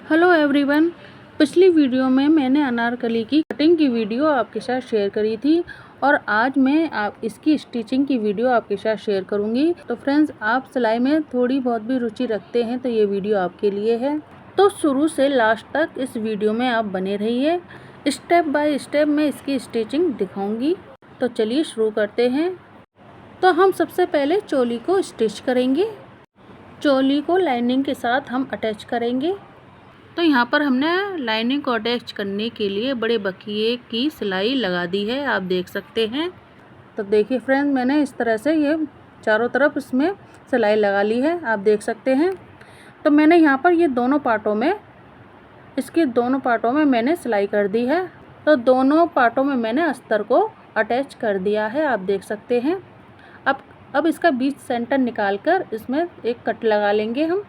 Hello everyone. पिछली video में मैंने अनारकली की कटिंग की वीडियो आपके साथ शेयर करी थी और आज मैं इसकी स्टिचिंग की वीडियो आपके साथ शेयर करूंगी। तो फ्रेंड्स, आप सिलाई में थोड़ी बहुत भी रुचि रखते हैं तो ये वीडियो आपके लिए है। तो शुरू से लास्ट तक इस वीडियो में आप बने रहिए। स्टेप बाय स्टेप मैं इसकी स्टिचिंग दिखाऊंगी। तो चलिए शुरू करते हैं। तो हम सबसे पहले चोली को स्टिच करेंगे। चोली को लाइनिंग के साथ हम अटैच करेंगे। तो यहाँ पर हमने लाइनिंग को अटैच करने के लिए बड़े बखिए की सिलाई लगा दी है, आप देख सकते हैं। तो देखिए फ्रेंड, मैंने इस तरह से ये चारों तरफ इसमें सिलाई लगा ली है, आप देख सकते हैं। तो मैंने यहाँ पर ये दोनों पार्टों में, इसके दोनों पार्टों में मैंने सिलाई कर दी है। तो दोनों पार्टों में मैंने अस्तर को अटैच कर दिया है, आप देख सकते हैं। अब इसका बीच सेंटर निकाल कर इसमें एक कट लगा लेंगे हम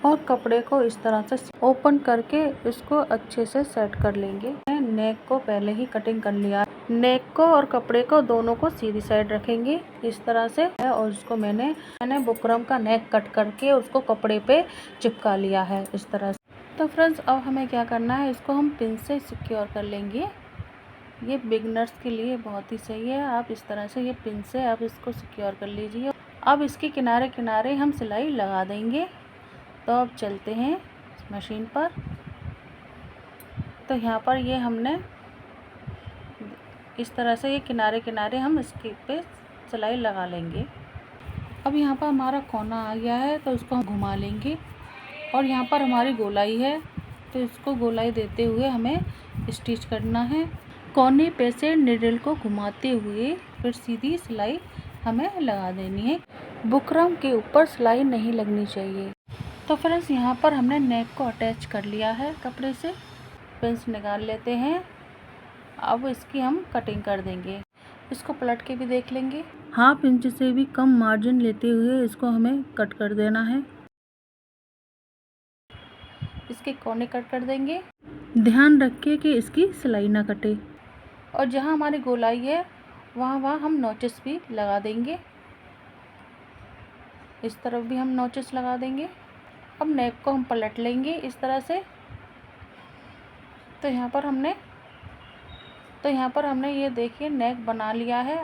और कपड़े को इस तरह से ओपन करके इसको अच्छे से सेट कर लेंगे। नेक को पहले ही कटिंग कर लिया। नेक को और कपड़े को दोनों को सीधी साइड रखेंगे इस तरह से और उसको मैंने बुकरम का नेक कट करके उसको कपड़े पे चिपका लिया है इस तरह से। तो फ्रेंड्स, अब हमें क्या करना है, इसको हम पिन से सिक्योर कर लेंगे। ये बिगनर्स के लिए बहुत ही सही है। आप इस तरह से ये पिन से आप इसको सिक्योर कर लीजिए। अब इसके किनारे किनारे हम सिलाई लगा देंगे। तो अब चलते हैं मशीन पर। तो यहाँ पर ये हमने इस तरह से ये किनारे किनारे हम इसके पे सिलाई लगा लेंगे। अब यहाँ पर हमारा कोना आ गया है तो इसको हम घुमा लेंगे और यहाँ पर हमारी गोलाई है तो इसको गोलाई देते हुए हमें स्टिच करना है। कोने पे से निडल को घुमाते हुए फिर सीधी सिलाई हमें लगा देनी है। बुकरम के ऊपर सिलाई नहीं लगनी चाहिए। तो फ्रेंड्स, यहाँ पर हमने नेक को अटैच कर लिया है कपड़े से। पिंस निकाल लेते हैं। अब इसकी हम कटिंग कर देंगे। इसको पलट के भी देख लेंगे। हाफ इंच से भी कम मार्जिन लेते हुए इसको हमें कट कर देना है। इसके कोने कट कर देंगे। ध्यान रखिए कि इसकी सिलाई ना कटे और जहाँ हमारी गोलाई है वहाँ हम नोचेस भी लगा देंगे। इस तरफ भी हम नोचेस लगा देंगे। अब नेक को हम पलट लेंगे इस तरह से। तो यहाँ पर हमने ये देखिए नेक बना लिया है।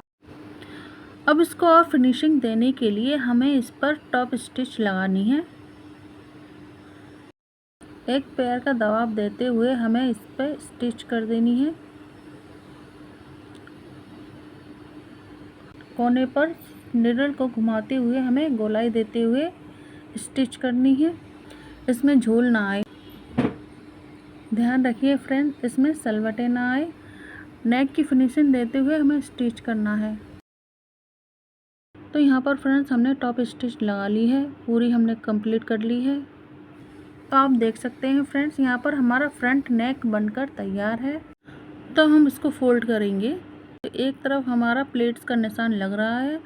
अब इसको और फिनिशिंग देने के लिए हमें इस पर टॉप स्टिच लगानी है। एक पैर का दबाव देते हुए हमें इस पर स्टिच कर देनी है। कोने पर निडल को घुमाते हुए हमें गोलाई देते हुए स्टिच करनी है। इसमें झोल ना आए, ध्यान रखिए फ्रेंड्स, इसमें सलवटें ना आए। नेक की फिनिशिंग देते हुए हमें स्टिच करना है। तो यहाँ पर फ्रेंड्स हमने टॉप स्टिच लगा ली है, पूरी हमने कंप्लीट कर ली है। तो आप देख सकते हैं फ्रेंड्स, यहाँ पर हमारा फ्रंट नेक बनकर तैयार है। तो हम इसको फोल्ड करेंगे। तो एक तरफ हमारा प्लेट्स का निशान लग रहा है।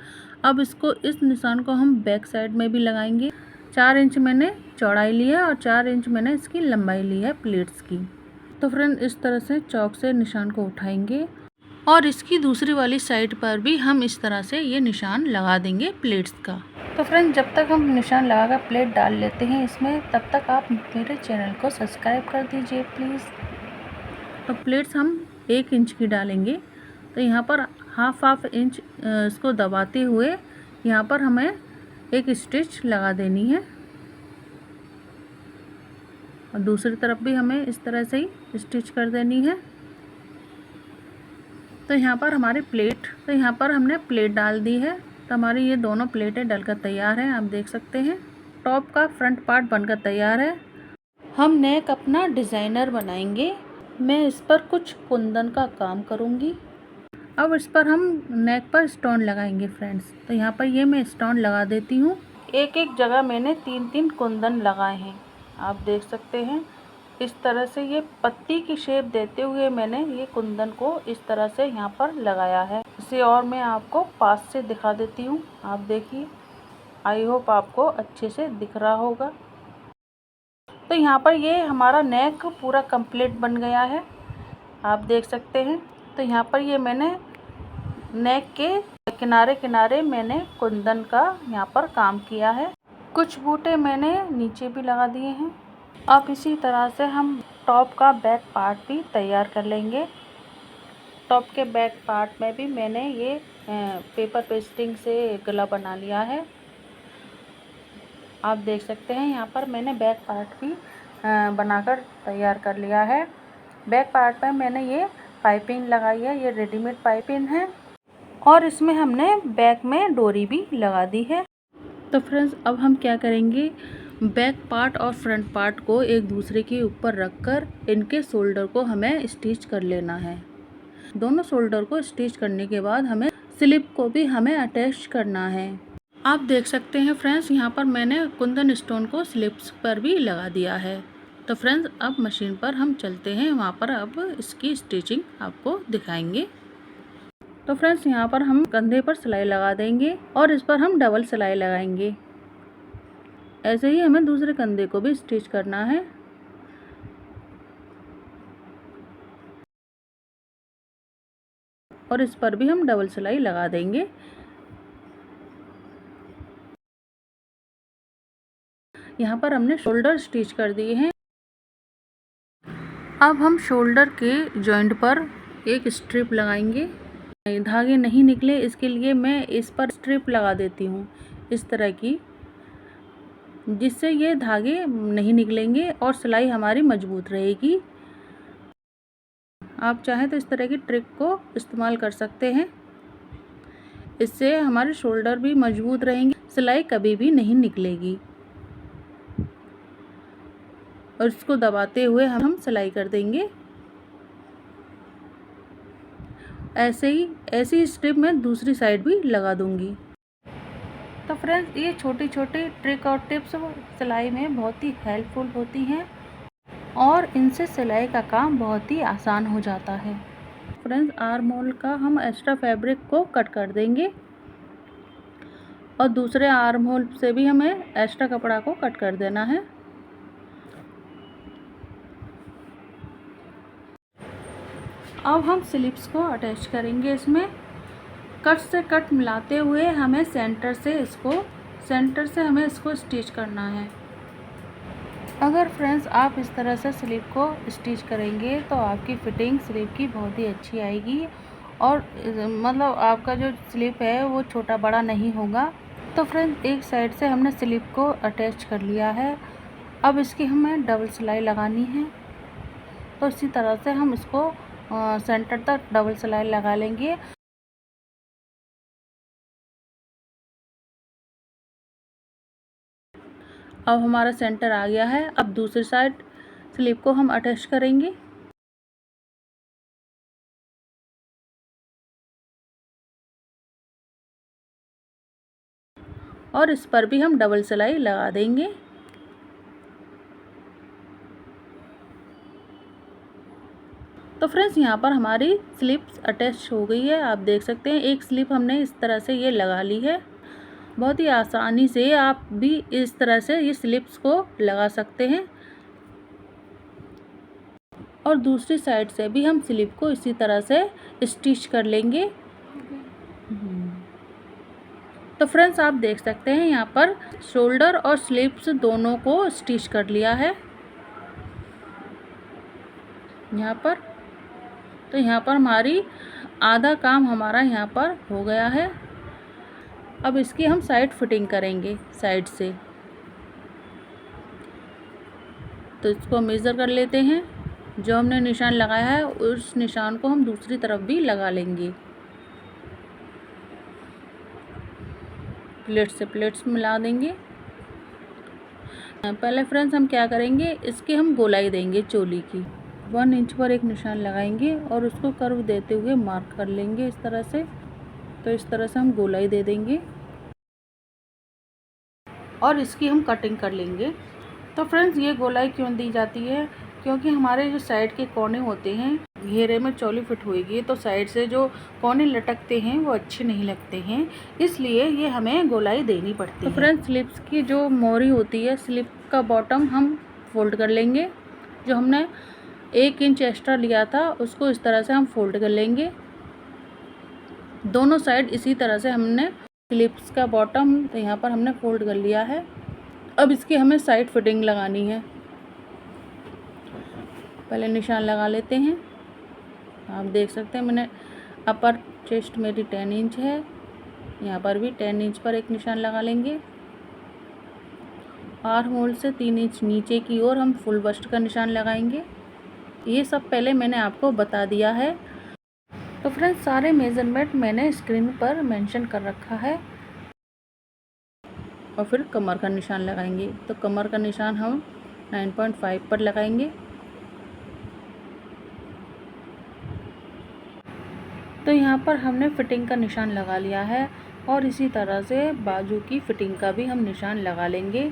अब इस निशान को हम बैक साइड में भी लगाएंगे। 4 इंच मैंने चौड़ाई ली है और 4 इंच मैंने इसकी लंबाई ली है प्लेट्स की। तो फ्रेंड, इस तरह से चौक से निशान को उठाएंगे और इसकी दूसरी वाली साइड पर भी हम इस तरह से ये निशान लगा देंगे प्लेट्स का। तो फ्रेंड, जब तक हम निशान लगाकर प्लेट डाल लेते हैं इसमें, तब तक आप मेरे चैनल को सब्सक्राइब कर दीजिए प्लीज़। तो प्लेट्स हम 1 इंच की डालेंगे। तो यहाँ पर हाफ इंच इसको दबाते हुए यहाँ पर हमें एक स्टिच लगा देनी है और दूसरी तरफ भी हमें इस तरह से ही स्टिच कर देनी है। तो यहाँ पर हमने प्लेट डाल दी है। तो हमारी ये दोनों प्लेटें डलकर तैयार हैं, आप देख सकते हैं। टॉप का फ्रंट पार्ट बनकर तैयार है। हम नेक अपना डिज़ाइनर बनाएंगे। मैं इस पर कुछ कुंदन का काम करूँगी। अब इस पर हम नेक पर स्टोन लगाएंगे फ्रेंड्स। तो यहाँ पर ये मैं स्टोन लगा देती हूँ। एक जगह मैंने 3 कुंदन लगाए हैं, आप देख सकते हैं। इस तरह से ये पत्ती की शेप देते हुए मैंने ये कुंदन को इस तरह से यहाँ पर लगाया है। इसे और मैं आपको पास से दिखा देती हूँ, आप देखिए। आई होप आपको अच्छे से दिख रहा होगा। तो यहाँ पर ये हमारा नेक पूरा कंप्लीट बन गया है, आप देख सकते हैं। तो यहाँ पर ये मैंने नेक के किनारे किनारे मैंने कुंदन का यहाँ पर काम किया है। कुछ बूटे मैंने नीचे भी लगा दिए हैं। अब इसी तरह से हम टॉप का बैक पार्ट भी तैयार कर लेंगे। टॉप के बैक पार्ट में भी मैंने ये पेपर पेस्टिंग से गला बना लिया है। आप देख सकते हैं यहाँ पर मैंने बैक पार्ट भी बनाकर तैयार कर लिया है। बैक पार्ट में मैंने ये पाइपिंग लगाई है, ये रेडीमेड पाइपिंग है और इसमें हमने बैक में डोरी भी लगा दी है। तो फ्रेंड्स अब हम क्या करेंगे, बैक पार्ट और फ्रंट पार्ट को एक दूसरे के ऊपर रखकर इनके शोल्डर को हमें स्टिच कर लेना है। दोनों शोल्डर को स्टिच करने के बाद हमें स्लिप को भी हमें अटैच करना है। आप देख सकते हैं फ्रेंड्स यहाँ पर मैंने कुंदन स्टोन को स्लिप्स पर भी लगा दिया है। तो फ्रेंड्स अब मशीन पर हम चलते हैं, वहाँ पर अब इसकी स्टिचिंग आपको दिखाएंगे। तो फ्रेंड्स यहाँ पर हम कंधे पर सिलाई लगा देंगे और इस पर हम डबल सिलाई लगाएंगे। ऐसे ही हमें दूसरे कंधे को भी स्टिच करना है। और इस पर भी हम डबल सिलाई लगा देंगे। यहाँ पर हमने शोल्डर स्टिच कर दिए हैं। अब हम शोल्डर के जॉइंट पर एक स्ट्रिप लगाएंगे। धागे नहीं निकले इसके लिए मैं इस पर स्ट्रिप लगा देती हूँ इस तरह की, जिससे ये धागे नहीं निकलेंगे और सिलाई हमारी मजबूत रहेगी। आप चाहें तो इस तरह की ट्रिक को इस्तेमाल कर सकते हैं। इससे हमारे शोल्डर भी मजबूत रहेंगे, सिलाई कभी भी नहीं निकलेगी। और इसको दबाते हुए हम सिलाई कर देंगे। ऐसी स्ट्रिप मैं दूसरी साइड भी लगा दूंगी। तो फ्रेंड्स ये छोटी छोटी ट्रिक और टिप्स सिलाई में बहुत ही हेल्पफुल होती हैं और इनसे सिलाई का काम बहुत ही आसान हो जाता है। फ्रेंड्स आर्म होल का हम एक्स्ट्रा फैब्रिक को कट कर देंगे और दूसरे आर्म होल से भी हमें एक्स्ट्रा कपड़ा को कट कर देना है। अब हम स्लिप्स को अटैच करेंगे। इसमें कट से कट मिलाते हुए हमें सेंटर से हमें इसको स्टिच करना है। अगर फ्रेंड्स आप इस तरह से स्लिप को स्टिच करेंगे तो आपकी फिटिंग स्लिप की बहुत ही अच्छी आएगी और मतलब आपका जो स्लिप है वो छोटा बड़ा नहीं होगा। तो फ्रेंड्स एक साइड से हमने स्लिप को अटैच कर लिया है। अब इसकी हमें डबल सिलाई लगानी है। तो इसी तरह से हम इसको सेंटर तक डबल सिलाई लगा लेंगे। अब हमारा सेंटर आ गया है। अब दूसरी साइड स्लिप को हम अटैच करेंगे। और इस पर भी हम डबल सिलाई लगा देंगे। तो फ्रेंड्स यहाँ पर हमारी स्लिप्स अटैच हो गई है। आप देख सकते हैं एक स्लिप हमने इस तरह से ये लगा ली है। बहुत ही आसानी से आप भी इस तरह से ये स्लिप्स को लगा सकते हैं। और दूसरी साइड से भी हम स्लिप को इसी तरह से स्टिच कर लेंगे। तो फ्रेंड्स आप देख सकते हैं यहाँ पर शोल्डर और स्लिप्स दोनों को स्टिच कर लिया है यहाँ पर। तो यहाँ पर हमारी आधा काम हमारा यहाँ पर हो गया है। अब इसकी हम साइड फिटिंग करेंगे साइड से। तो इसको मेज़र कर लेते हैं। जो हमने निशान लगाया है उस निशान को हम दूसरी तरफ भी लगा लेंगे। प्लेट से प्लेट्स मिला देंगे। पहले फ्रेंड्स हम क्या करेंगे, इसकी हम गोलाई देंगे चोली की। 1 इंच पर एक निशान लगाएंगे और उसको कर्व देते हुए मार्क कर लेंगे इस तरह से। तो इस तरह से हम गोलाई दे देंगे और इसकी हम कटिंग कर लेंगे। तो फ्रेंड्स ये गोलाई क्यों दी जाती है, क्योंकि हमारे जो साइड के कोने होते हैं घेरे में चोली फिट होएगी तो साइड से जो कोने लटकते हैं वो अच्छे नहीं लगते हैं, इसलिए ये हमें गोलाई देनी पड़ती है। तो फ्रेंड्स स्लिप्स की जो मोरी होती है, स्लिप का बॉटम हम फोल्ड कर लेंगे। जो हमने 1 इंच एक्स्ट्रा लिया था उसको इस तरह से हम फोल्ड कर लेंगे। दोनों साइड इसी तरह से हमने स्लिप्स का बॉटम यहाँ पर हमने फोल्ड कर लिया है। अब इसकी हमें साइड फिटिंग लगानी है। पहले निशान लगा लेते हैं। आप देख सकते हैं मैंने अपर चेस्ट मेरी 10 इंच है, यहाँ पर भी 10 इंच पर एक निशान लगा लेंगे। आर्म होल से 3 इंच नीचे की ओर हम फुल बस्ट का निशान लगाएंगे। ये सब पहले मैंने आपको बता दिया है। तो फ्रेंड्स सारे मेज़रमेंट मैंने स्क्रीन पर मेंशन कर रखा है। और फिर कमर का निशान लगाएंगे। तो कमर का निशान हम 9.5 पर लगाएंगे। तो यहाँ पर हमने फिटिंग का निशान लगा लिया है और इसी तरह से बाजू की फिटिंग का भी हम निशान लगा लेंगे।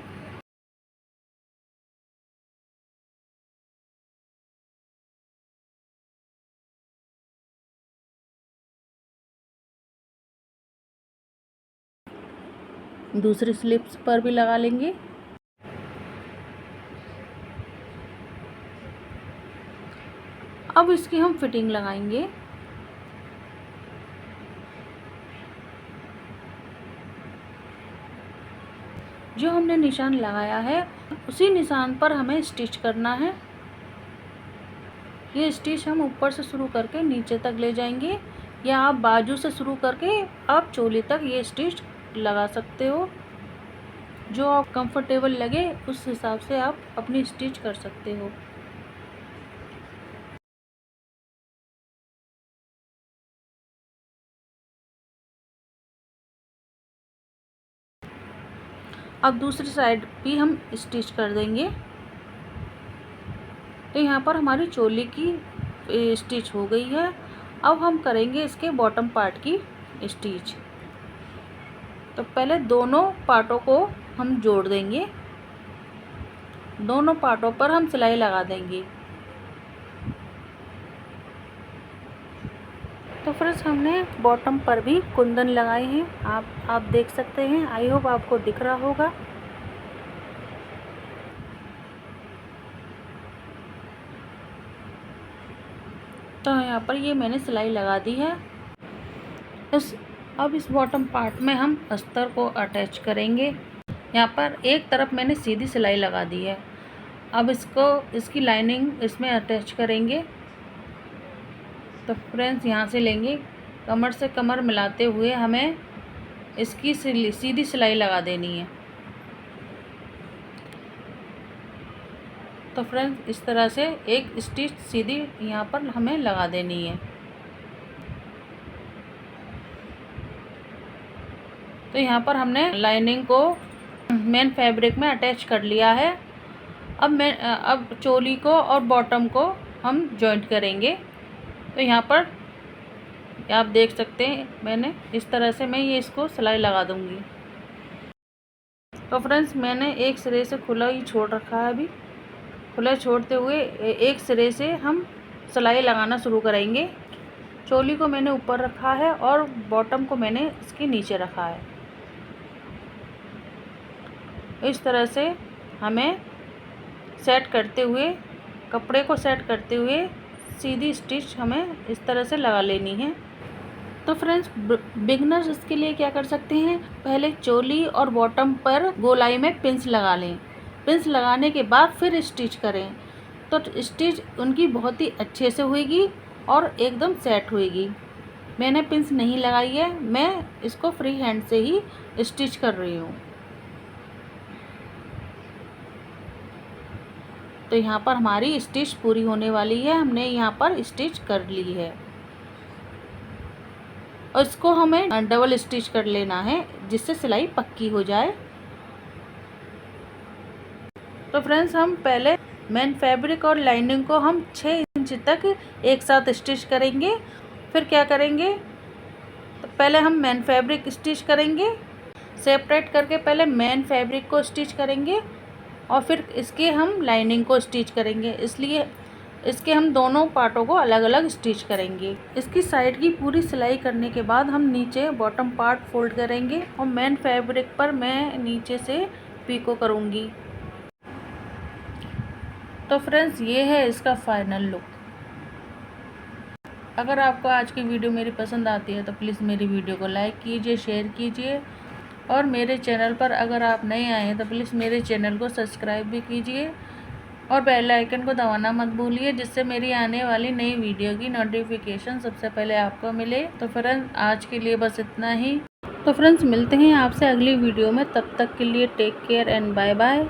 दूसरी स्लिप्स पर भी लगा लेंगे। अब इसकी हम फिटिंग लगाएंगे। जो हमने निशान लगाया है उसी निशान पर हमें स्टिच करना है। ये स्टिच हम ऊपर से शुरू करके नीचे तक ले जाएंगे, या आप बाजू से शुरू करके आप चोली तक ये स्टिच लगा सकते हो। जो आप कंफर्टेबल लगे उस हिसाब से आप अपनी स्टिच कर सकते हो। अब दूसरी साइड भी हम स्टिच कर देंगे। तो यहाँ पर हमारी चोली की स्टिच हो गई है। अब हम करेंगे इसके बॉटम पार्ट की स्टिच। तो पहले दोनों पार्टों को हम जोड़ देंगे। दोनों पार्टों पर हम सिलाई लगा देंगे। तो फ्रेंड्स हमने बॉटम पर भी कुंदन लगाए हैं, आप देख सकते हैं। आई होप आपको दिख रहा होगा। तो यहाँ पर ये मैंने सिलाई लगा दी है। अब इस बॉटम पार्ट में हम अस्तर को अटैच करेंगे। यहाँ पर एक तरफ मैंने सीधी सिलाई लगा दी है। अब इसकी लाइनिंग इसमें अटैच करेंगे। तो फ्रेंड्स यहाँ से लेंगे, कमर से कमर मिलाते हुए हमें इसकी सीधी सिलाई लगा देनी है। तो फ्रेंड्स इस तरह से एक स्टिच सीधी यहाँ पर हमें लगा देनी है। तो यहाँ पर हमने लाइनिंग को मेन फैब्रिक में अटैच कर लिया है। अब चोली को और बॉटम को हम जॉइंट करेंगे। तो यहाँ पर आप देख सकते हैं मैंने इस तरह से मैं इसको सिलाई लगा दूँगी। तो फ्रेंड्स मैंने एक सिरे से खुला ही छोड़ रखा है। अभी खुला छोड़ते हुए एक सिरे से हम सिलाई लगाना शुरू करेंगे। चोली को मैंने ऊपर रखा है और बॉटम को मैंने इसके नीचे रखा है। इस तरह से हमें सेट करते हुए, कपड़े को सेट करते हुए सीधी स्टिच हमें इस तरह से लगा लेनी है। तो फ्रेंड्स बिगनर्स इसके लिए क्या कर सकते हैं, पहले चोली और बॉटम पर गोलाई में पिंस लगा लें। पिंस लगाने के बाद फिर स्टिच करें तो स्टिच उनकी बहुत ही अच्छे से होएगी और एकदम सेट होएगी। मैंने पिंस नहीं लगाई है, मैं इसको फ्री हैंड से ही स्टिच कर रही हूँ। तो यहाँ पर हमारी स्टिच पूरी होने वाली है। हमने यहाँ पर स्टिच कर ली है और इसको हमें डबल स्टिच कर लेना है जिससे सिलाई पक्की हो जाए। तो फ्रेंड्स हम पहले मेन फैब्रिक और लाइनिंग को हम 6 इंच तक एक साथ स्टिच करेंगे। फिर क्या करेंगे, तो पहले हम मेन फैब्रिक स्टिच करेंगे, सेपरेट करके पहले मेन फैब्रिक को स्टिच करेंगे और फिर इसके हम लाइनिंग को स्टिच करेंगे। इसलिए इसके हम दोनों पार्टों को अलग अलग स्टिच करेंगे। इसकी साइड की पूरी सिलाई करने के बाद हम नीचे बॉटम पार्ट फोल्ड करेंगे और मेन फैब्रिक पर मैं नीचे से पीको करूँगी। तो फ्रेंड्स ये है इसका फाइनल लुक। अगर आपको आज की वीडियो मेरी पसंद आती है तो प्लीज़ मेरी वीडियो को लाइक कीजिए, शेयर कीजिए और मेरे चैनल पर अगर आप नए आए हैं तो प्लीज़ मेरे चैनल को सब्सक्राइब भी कीजिए और बेल आइकन को दबाना मत भूलिए, जिससे मेरी आने वाली नई वीडियो की नोटिफिकेशन सबसे पहले आपको मिले। तो फ्रेंड्स आज के लिए बस इतना ही। तो फ्रेंड्स मिलते हैं आपसे अगली वीडियो में, तब तक के लिए take care and bye bye.